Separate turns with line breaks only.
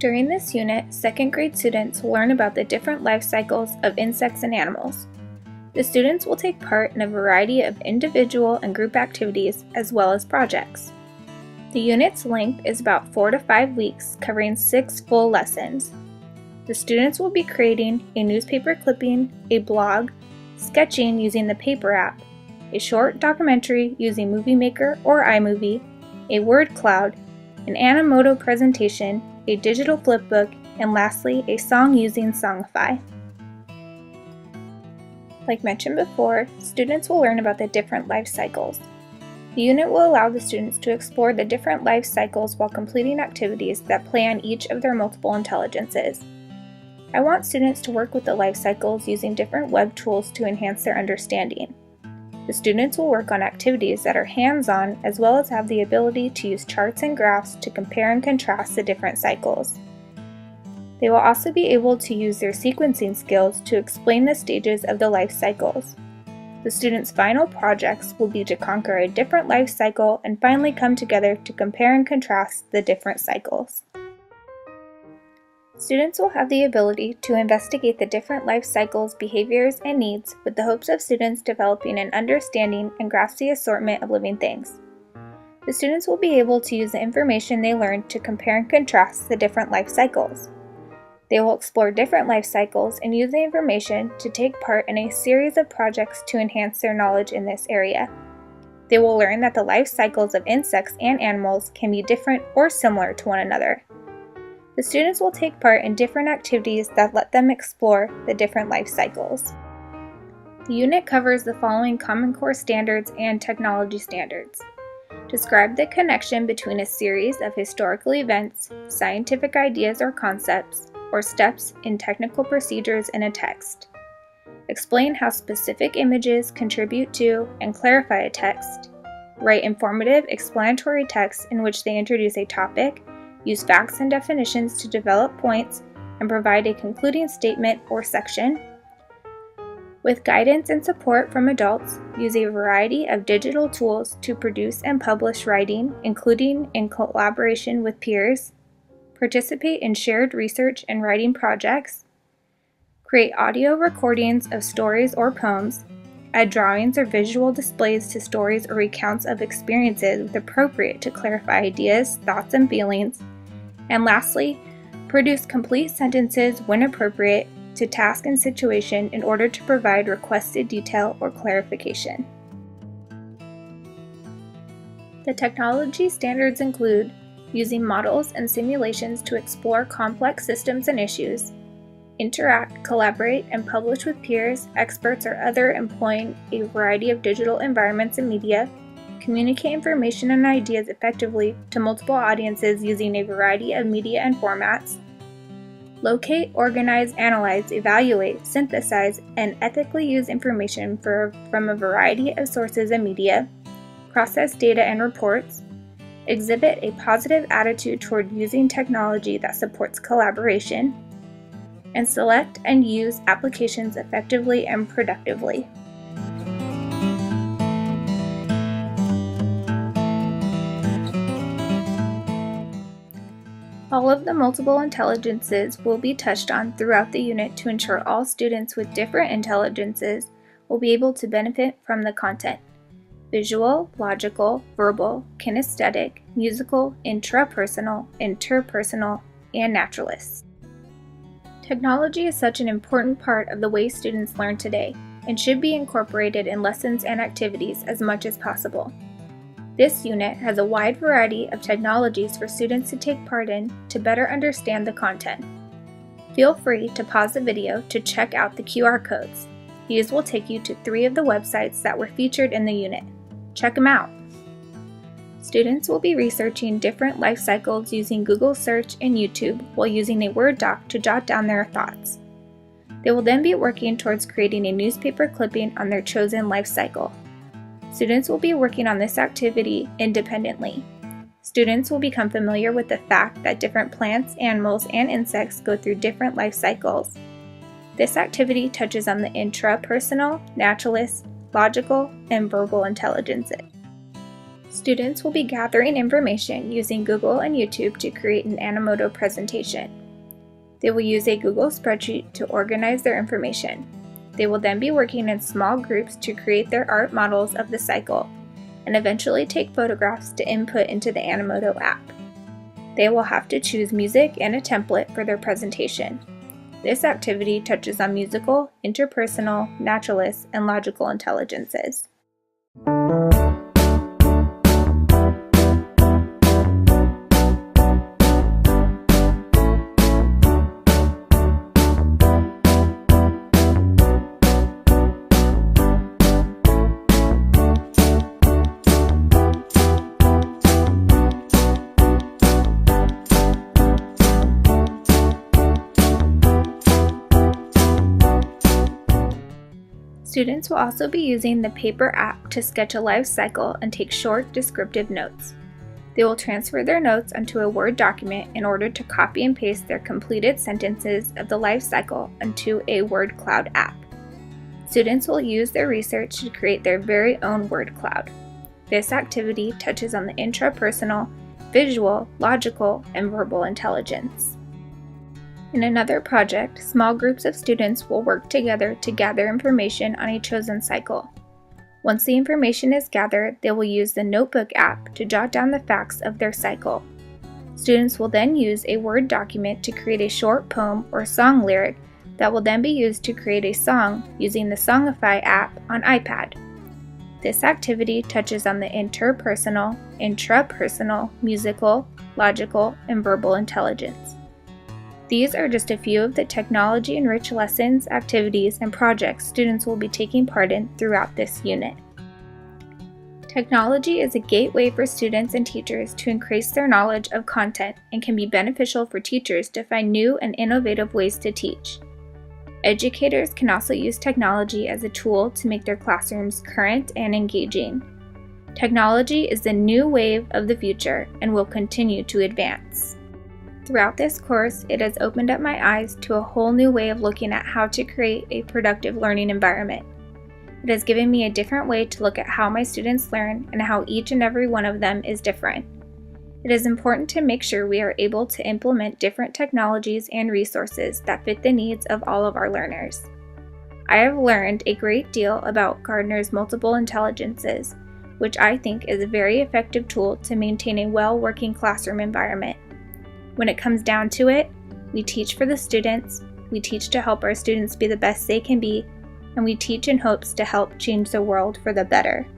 During this unit, second grade students will learn about the different life cycles of insects and animals. The students will take part in a variety of individual and group activities as well as projects. The unit's length is about 4 to 5 weeks, covering 6 full lessons. The students will be creating a newspaper clipping, a blog, sketching using the paper app, a short documentary using Movie Maker or iMovie, a word cloud, an Animoto presentation, a digital flipbook, and lastly, a song using Songify. Like mentioned before, students will learn about the different life cycles. The unit will allow the students to explore the different life cycles while completing activities that play on each of their multiple intelligences. I want students to work with the life cycles using different web tools to enhance their understanding. The students will work on activities that are hands-on as well as have the ability to use charts and graphs to compare and contrast the different cycles. They will also be able to use their sequencing skills to explain the stages of the life cycles. The students' final projects will be to conquer a different life cycle and finally come together to compare and contrast the different cycles. Students will have the ability to investigate the different life cycles, behaviors, and needs with the hopes of students developing an understanding and grasp the assortment of living things. The students will be able to use the information they learned to compare and contrast the different life cycles. They will explore different life cycles and use the information to take part in a series of projects to enhance their knowledge in this area. They will learn that the life cycles of insects and animals can be different or similar to one another. The students will take part in different activities that let them explore the different life cycles. The unit covers the following Common Core standards and technology standards. Describe the connection between a series of historical events, scientific ideas or concepts, or steps in technical procedures in a text. Explain how specific images contribute to and clarify a text. Write informative, explanatory texts in which they introduce a topic, use facts and definitions to develop points, and provide a concluding statement or section. With guidance and support from adults, use a variety of digital tools to produce and publish writing, including in collaboration with peers. Participate in shared research and writing projects. Create audio recordings of stories or poems. Add drawings or visual displays to stories or recounts of experiences with appropriate to clarify ideas, thoughts, and feelings. And lastly, produce complete sentences when appropriate to task and situation in order to provide requested detail or clarification. The technology standards include using models and simulations to explore complex systems and issues, interact, collaborate, and publish with peers, experts, or other employing a variety of digital environments and media, communicate information and ideas effectively to multiple audiences using a variety of media and formats, locate, organize, analyze, evaluate, synthesize, and ethically use information from a variety of sources and media, process data and reports, exhibit a positive attitude toward using technology that supports collaboration, and select and use applications effectively and productively. All of the multiple intelligences will be touched on throughout the unit to ensure all students with different intelligences will be able to benefit from the content. Visual, logical, verbal, kinesthetic, musical, intrapersonal, interpersonal, and naturalist. Technology is such an important part of the way students learn today and should be incorporated in lessons and activities as much as possible. This unit has a wide variety of technologies for students to take part in to better understand the content. Feel free to pause the video to check out the QR codes. These will take you to 3 of the websites that were featured in the unit. Check them out. Students will be researching different life cycles using Google search and YouTube while using a Word doc to jot down their thoughts. They will then be working towards creating a newspaper clipping on their chosen life cycle. Students will be working on this activity independently. Students will become familiar with the fact that different plants, animals, and insects go through different life cycles. This activity touches on the intrapersonal, naturalist, logical, and verbal intelligences. Students will be gathering information using Google and YouTube to create an Animoto presentation. They will use a Google spreadsheet to organize their information. They will then be working in small groups to create their art models of the cycle and eventually take photographs to input into the Animoto app. They will have to choose music and a template for their presentation. This activity touches on musical, interpersonal, naturalist, and logical intelligences. Students will also be using the paper app to sketch a life cycle and take short, descriptive notes. They will transfer their notes onto a Word document in order to copy and paste their completed sentences of the life cycle onto a word cloud app. Students will use their research to create their very own word cloud. This activity touches on the intrapersonal, visual, logical, and verbal intelligence. In another project, small groups of students will work together to gather information on a chosen cycle. Once the information is gathered, they will use the Notebook app to jot down the facts of their cycle. Students will then use a Word document to create a short poem or song lyric that will then be used to create a song using the Songify app on iPad. This activity touches on the interpersonal, intrapersonal, musical, logical, and verbal intelligence. These are just a few of the technology-enriched lessons, activities, and projects students will be taking part in throughout this unit. Technology is a gateway for students and teachers to increase their knowledge of content and can be beneficial for teachers to find new and innovative ways to teach. Educators can also use technology as a tool to make their classrooms current and engaging. Technology is the new wave of the future and will continue to advance. Throughout this course, it has opened up my eyes to a whole new way of looking at how to create a productive learning environment. It has given me a different way to look at how my students learn and how each and every one of them is different. It is important to make sure we are able to implement different technologies and resources that fit the needs of all of our learners. I have learned a great deal about Gardner's multiple intelligences, which I think is a very effective tool to maintain a well-working classroom environment. When it comes down to it, we teach for the students, we teach to help our students be the best they can be, and we teach in hopes to help change the world for the better.